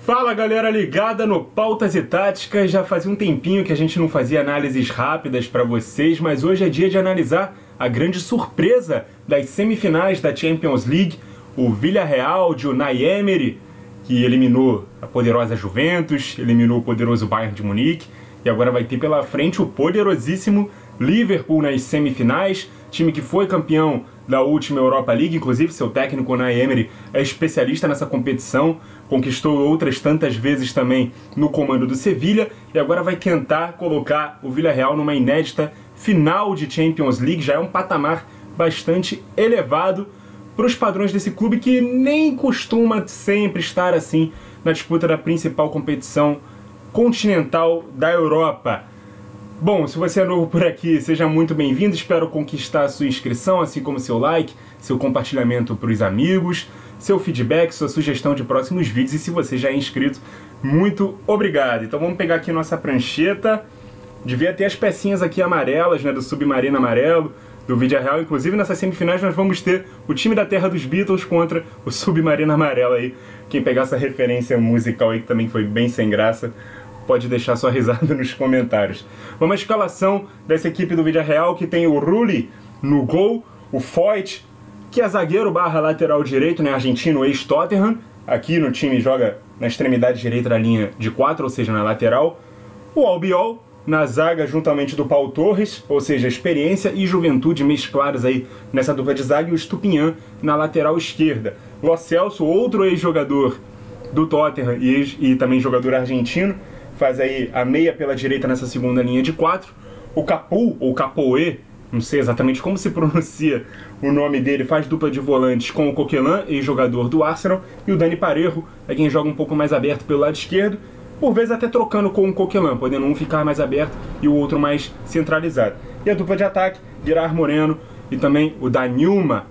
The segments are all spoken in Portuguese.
Fala galera ligada no Pautas e Táticas, já fazia um tempinho que a gente não fazia análises rápidas para vocês, mas hoje é dia de analisar a grande surpresa das semifinais da Champions League, o Villarreal de Unai Emery, que eliminou a poderosa Juventus, eliminou o poderoso Bayern de Munique, e agora vai ter pela frente o poderosíssimo Liverpool nas semifinais, time que foi campeão da última Europa League, inclusive seu técnico Unai Emery é especialista nessa competição, conquistou outras tantas vezes também no comando do Sevilha e agora vai tentar colocar o Villarreal numa inédita final de Champions League, já é um patamar bastante elevado para os padrões desse clube que nem costuma sempre estar assim na disputa da principal competição continental da Europa. Bom, se você é novo por aqui, seja muito bem-vindo, espero conquistar a sua inscrição, assim como seu like, seu compartilhamento para os amigos, seu feedback, sua sugestão de próximos vídeos, e se você já é inscrito, muito obrigado. Então vamos pegar aqui nossa prancheta, devia ter as pecinhas aqui amarelas, né, do Submarino Amarelo, do Villarreal, inclusive nessas semifinais nós vamos ter o time da terra dos Beatles contra o Submarino Amarelo aí, quem pegar essa referência musical aí que também foi bem sem graça, pode deixar sua risada nos comentários. Vamos à escalação dessa equipe do Villarreal, que tem o Rulli no gol, o Foyt, que é zagueiro barra lateral direito, né, argentino, ex-Tottenham, aqui no time joga na extremidade direita da linha de 4, ou seja, na lateral, o Albiol na zaga juntamente do Pau Torres, ou seja, experiência e juventude mescladas aí nessa dupla de zaga, e o Stupinhan na lateral esquerda. Lo Celso, outro ex-jogador do Tottenham e também jogador argentino, faz aí a meia pela direita nessa segunda linha de 4. O Capu, ou Capoe, não sei exatamente como se pronuncia o nome dele, faz dupla de volantes com o Coquelin, ex-jogador do Arsenal, e o Dani Parejo é quem joga um pouco mais aberto pelo lado esquerdo, por vezes até trocando com o Coquelin, podendo um ficar mais aberto e o outro mais centralizado. E a dupla de ataque, Gerard Moreno e também o Danjuma,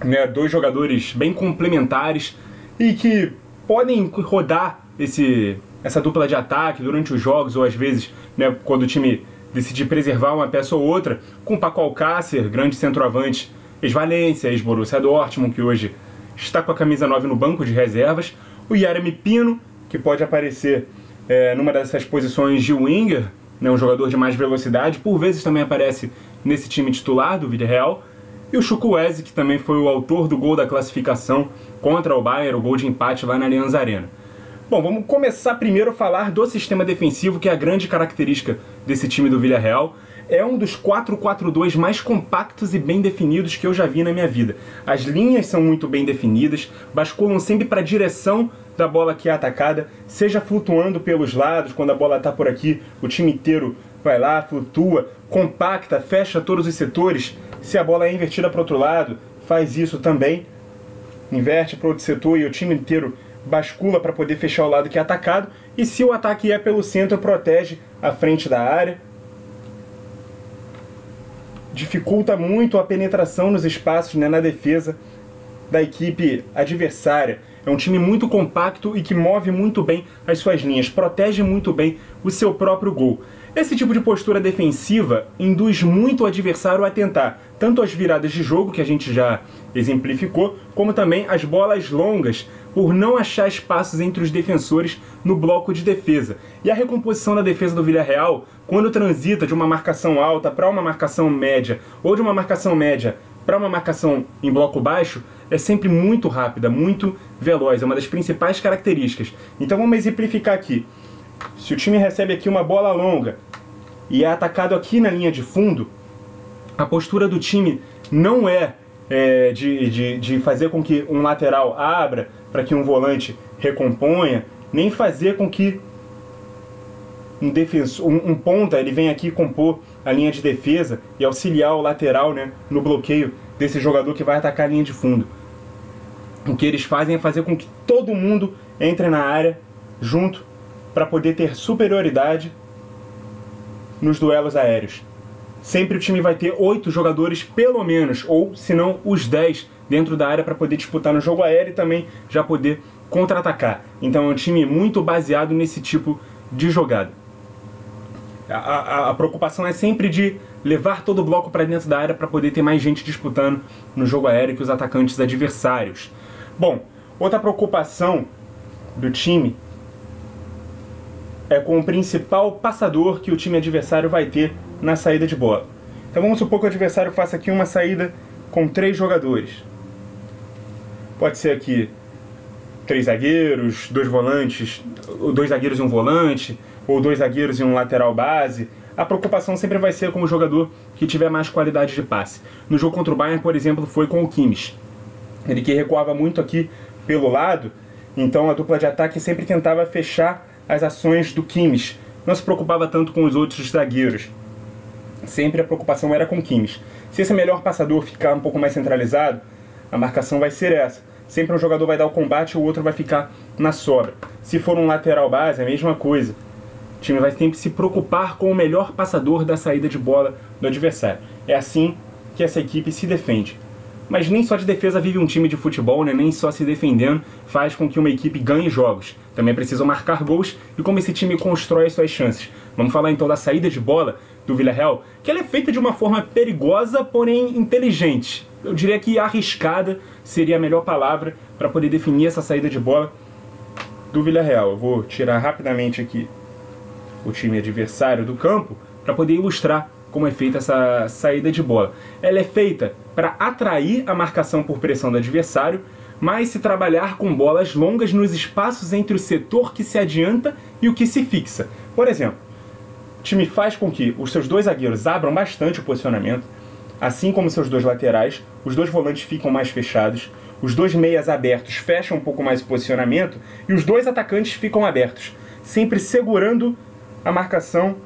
né, dois jogadores bem complementares e que podem rodar essa dupla de ataque durante os jogos, ou às vezes, né, quando o time decidir preservar uma peça ou outra, com o Paco Alcácer, grande centroavante, ex-Valência, ex-Borussia Dortmund, que hoje está com a camisa 9 no banco de reservas, o Yeremy Pino, que pode aparecer numa dessas posições de winger, né, um jogador de mais velocidade, por vezes também aparece nesse time titular do Villarreal, e o Chukwueze, que também foi o autor do gol da classificação contra o Bayern, o gol de empate lá na Allianz Arena. Bom, vamos começar primeiro a falar do sistema defensivo, que é a grande característica desse time do Villarreal. É um dos 4-4-2 mais compactos e bem definidos que eu já vi na minha vida. As linhas são muito bem definidas, basculam sempre para a direção da bola que é atacada, seja flutuando pelos lados, quando a bola está por aqui, o time inteiro vai lá, flutua, compacta, fecha todos os setores. Se a bola é invertida para o outro lado, faz isso também, inverte para outro setor e o time inteiro bascula para poder fechar o lado que é atacado, e se o ataque é pelo centro, protege a frente da área. Dificulta muito a penetração nos espaços, né, na defesa da equipe adversária. É um time muito compacto e que move muito bem as suas linhas, protege muito bem o seu próprio gol. Esse tipo de postura defensiva induz muito o adversário a tentar tanto as viradas de jogo, que a gente já exemplificou, como também as bolas longas, por não achar espaços entre os defensores no bloco de defesa. E a recomposição da defesa do Villarreal, quando transita de uma marcação alta para uma marcação média, ou de uma marcação média para uma marcação em bloco baixo, é sempre muito rápida, muito veloz, é uma das principais características. Então vamos exemplificar aqui. Se o time recebe aqui uma bola longa e é atacado aqui na linha de fundo, a postura do time não é de fazer com que um lateral abra para que um volante recomponha, nem fazer com que um ponta ele venha aqui compor a linha de defesa e auxiliar o lateral, né, no bloqueio desse jogador que vai atacar a linha de fundo. O que eles fazem é fazer com que todo mundo entre na área junto para poder ter superioridade nos duelos aéreos. Sempre o time vai ter 8 jogadores pelo menos, ou se não os 10 dentro da área para poder disputar no jogo aéreo e também já poder contra-atacar. Então é um time muito baseado nesse tipo de jogada. A preocupação é sempre de levar todo o bloco para dentro da área para poder ter mais gente disputando no jogo aéreo que os atacantes adversários. Bom, outra preocupação do time é com o principal passador que o time adversário vai ter na saída de bola. Então vamos supor que o adversário faça aqui uma saída com 3 jogadores. Pode ser aqui 3 zagueiros, 2 volantes, 2 zagueiros e um volante, ou 2 zagueiros e um lateral base. A preocupação sempre vai ser com o jogador que tiver mais qualidade de passe. No jogo contra o Bayern, por exemplo, foi com o Kimmich. Ele que recuava muito aqui pelo lado, então a dupla de ataque sempre tentava fechar as ações do Kimmich. Não se preocupava tanto com os outros zagueiros. Sempre a preocupação era com o Kimmich. Se esse melhor passador ficar um pouco mais centralizado, a marcação vai ser essa. Sempre um jogador vai dar o combate e o outro vai ficar na sobra. Se for um lateral base, é a mesma coisa. O time vai sempre se preocupar com o melhor passador da saída de bola do adversário. É assim que essa equipe se defende. Mas nem só de defesa vive um time de futebol, né? Nem só se defendendo faz com que uma equipe ganhe jogos. Também é preciso marcar gols e como esse time constrói suas chances. Vamos falar então da saída de bola do Villarreal, que ela é feita de uma forma perigosa, porém inteligente. Eu diria que arriscada seria a melhor palavra para poder definir essa saída de bola do Villarreal. Eu vou tirar rapidamente aqui o time adversário do campo para poder ilustrar como é feita essa saída de bola. Ela é feita para atrair a marcação por pressão do adversário, mas se trabalhar com bolas longas nos espaços entre o setor que se adianta e o que se fixa. Por exemplo, o time faz com que os seus 2 zagueiros abram bastante o posicionamento, assim como seus 2 laterais, os 2 volantes ficam mais fechados, os 2 meias abertos fecham um pouco mais o posicionamento e os 2 atacantes ficam abertos, sempre segurando a marcação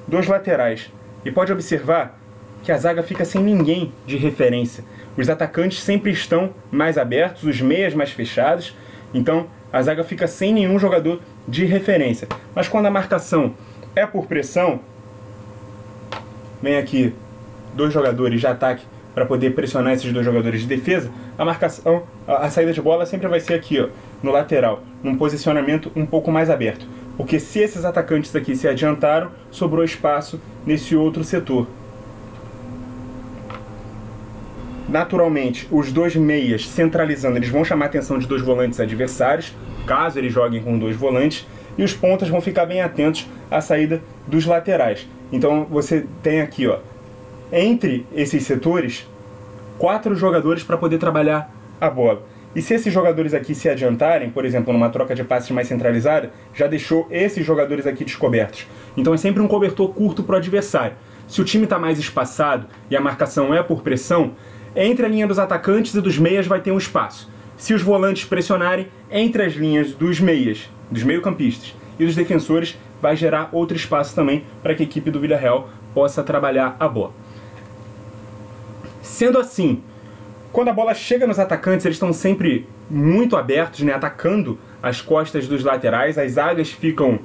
dos laterais. E pode observar que a zaga fica sem ninguém de referência. Os atacantes sempre estão mais abertos, os meias mais fechados, então a zaga fica sem nenhum jogador de referência. Mas quando a marcação é por pressão, vem aqui 2 jogadores de ataque para poder pressionar esses 2 jogadores de defesa, a marcação, a saída de bola sempre vai ser aqui, ó, no lateral, num posicionamento um pouco mais aberto. Porque se esses atacantes aqui se adiantaram, sobrou espaço nesse outro setor. Naturalmente, os 2 meias centralizando, eles vão chamar a atenção de 2 volantes adversários, caso eles joguem com 2 volantes, e os pontas vão ficar bem atentos à saída dos laterais. Então você tem aqui, ó, entre esses setores, 4 jogadores para poder trabalhar a bola. E se esses jogadores aqui se adiantarem, por exemplo, numa troca de passes mais centralizada, já deixou esses jogadores aqui descobertos. Então é sempre um cobertor curto para o adversário. Se o time está mais espaçado e a marcação é por pressão, entre a linha dos atacantes e dos meias vai ter um espaço. Se os volantes pressionarem, entre as linhas dos meias, dos meio-campistas e dos defensores, vai gerar outro espaço também para que a equipe do Villarreal possa trabalhar a bola. Sendo assim, quando a bola chega nos atacantes, eles estão sempre muito abertos, né, atacando as costas dos laterais. As zagas ficam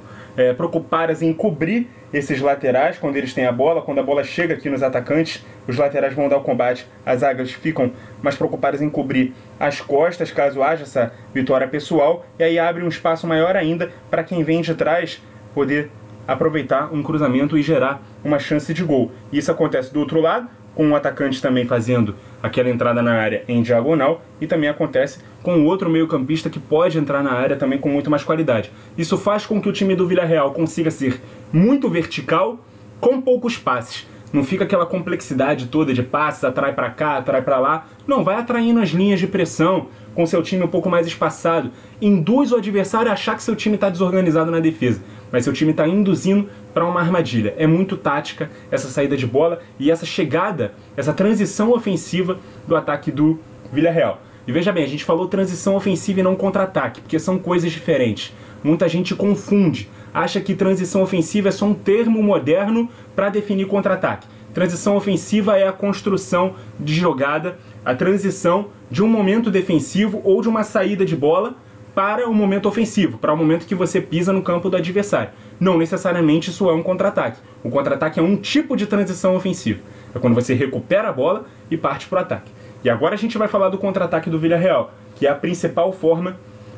preocupadas em cobrir esses laterais quando eles têm a bola. Quando a bola chega aqui nos atacantes, os laterais vão dar o combate. As zagas ficam mais preocupadas em cobrir as costas, caso haja essa vitória pessoal. E aí abre um espaço maior ainda para quem vem de trás poder aproveitar um cruzamento e gerar uma chance de gol. Isso acontece do outro lado, com o atacante também fazendo aquela entrada na área em diagonal, e também acontece com o outro meio-campista que pode entrar na área também com muito mais qualidade. Isso faz com que o time do Villarreal consiga ser muito vertical com poucos passes. Não fica aquela complexidade toda de passes, atrai para cá, atrai para lá. Não, vai atraindo as linhas de pressão com seu time um pouco mais espaçado. Induz o adversário a achar que seu time está desorganizado na defesa, mas seu time está induzindo para uma armadilha. É muito tática essa saída de bola e essa chegada, essa transição ofensiva do ataque do Villarreal. E veja bem, a gente falou transição ofensiva e não contra-ataque, porque são coisas diferentes. Muita gente confunde, acha que transição ofensiva é só um termo moderno para definir contra-ataque. Transição ofensiva é a construção de jogada, a transição de um momento defensivo ou de uma saída de bola para um momento ofensivo, para o momento que você pisa no campo do adversário. Não necessariamente isso é um contra-ataque. O contra-ataque é um tipo de transição ofensiva. É quando você recupera a bola e parte para o ataque. E agora a gente vai falar do contra-ataque do Villarreal, que é a principal forma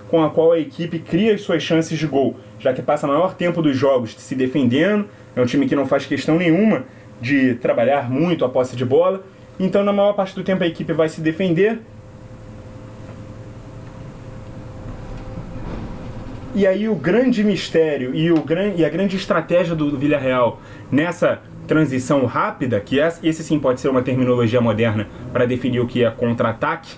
com a qual a equipe cria as suas chances de gol, já que passa o maior tempo dos jogos se defendendo. É um time que não faz questão nenhuma de trabalhar muito a posse de bola. Então, na maior parte do tempo, a equipe vai se defender. E aí o grande mistério e a grande estratégia do Villarreal nessa transição rápida, que esse sim pode ser uma terminologia moderna para definir o que é contra-ataque,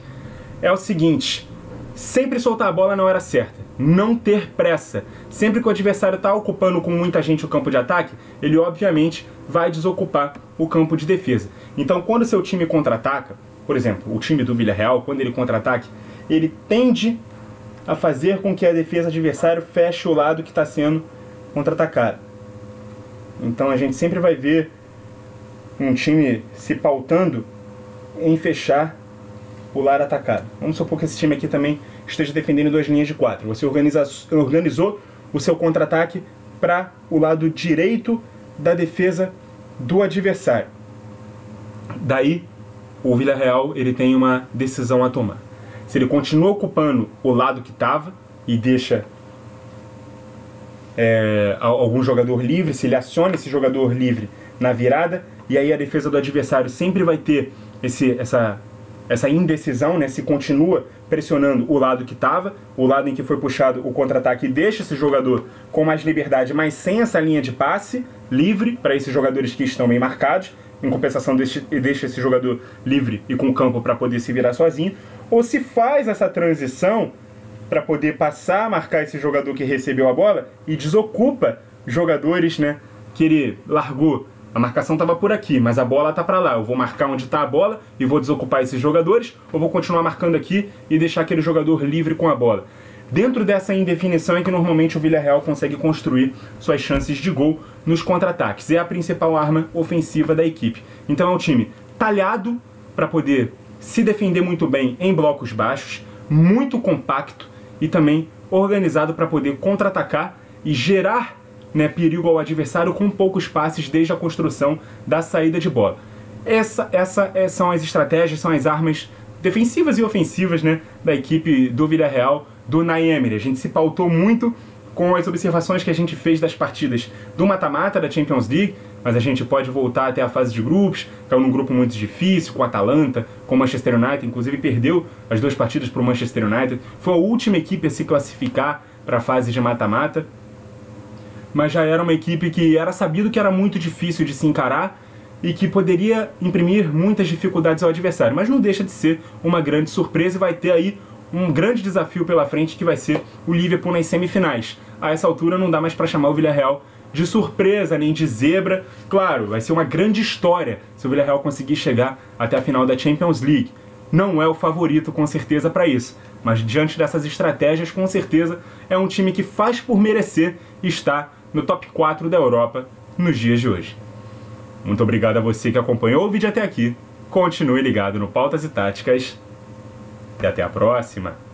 é o seguinte: sempre soltar a bola na hora certa, não ter pressa. Sempre que o adversário está ocupando com muita gente o campo de ataque, ele obviamente vai desocupar o campo de defesa. Então quando o seu time contra-ataca, por exemplo, o time do Villarreal, quando ele contra-ataque, ele tende a fazer com que a defesa adversária feche o lado que está sendo contra-atacado. Então a gente sempre vai ver um time se pautando em fechar o lado atacado. Vamos supor que esse time aqui também esteja defendendo 2 linhas de 4. Você organizou o seu contra-ataque para o lado direito da defesa do adversário. Daí o Villarreal ele tem uma decisão a tomar. Se ele continua ocupando o lado que estava e deixa algum jogador livre, se ele aciona esse jogador livre na virada, e aí a defesa do adversário sempre vai ter essa indecisão, né? Se continua pressionando o lado que estava, o lado em que foi puxado o contra-ataque, e deixa esse jogador com mais liberdade, mas sem essa linha de passe livre para esses jogadores que estão bem marcados, em compensação deixa esse jogador livre e com campo para poder se virar sozinho, ou se faz essa transição para poder passar a marcar esse jogador que recebeu a bola e desocupa jogadores, né, que ele largou. A marcação estava por aqui, mas a bola está para lá. Eu vou marcar onde está a bola e vou desocupar esses jogadores, ou vou continuar marcando aqui e deixar aquele jogador livre com a bola. Dentro dessa indefinição é que normalmente o Villarreal consegue construir suas chances de gol nos contra-ataques. É a principal arma ofensiva da equipe. Então é um time talhado para poder se defender muito bem em blocos baixos, muito compacto e também organizado para poder contra-atacar e gerar, né, perigo ao adversário com poucos passes desde a construção da saída de bola. São as estratégias, são as armas defensivas e ofensivas, né, da equipe do Villarreal, do Unai Emery. A gente se pautou muito com as observações que a gente fez das partidas do mata-mata da Champions League, mas a gente pode voltar até a fase de grupos, caiu num grupo muito difícil, com o Atalanta, com o Manchester United, inclusive perdeu as 2 partidas para o Manchester United, foi a última equipe a se classificar para a fase de mata-mata, mas já era uma equipe que era sabido que era muito difícil de se encarar e que poderia imprimir muitas dificuldades ao adversário, mas não deixa de ser uma grande surpresa e vai ter aí um grande desafio pela frente, que vai ser o Liverpool nas semifinais. A essa altura não dá mais para chamar o Villarreal de surpresa, nem de zebra. Claro, vai ser uma grande história se o Villarreal conseguir chegar até a final da Champions League. Não é o favorito, com certeza, para isso, mas diante dessas estratégias, com certeza, é um time que faz por merecer estar no top 4 da Europa nos dias de hoje. Muito obrigado a você que acompanhou o vídeo até aqui. Continue ligado no Pautas e Táticas. E até a próxima!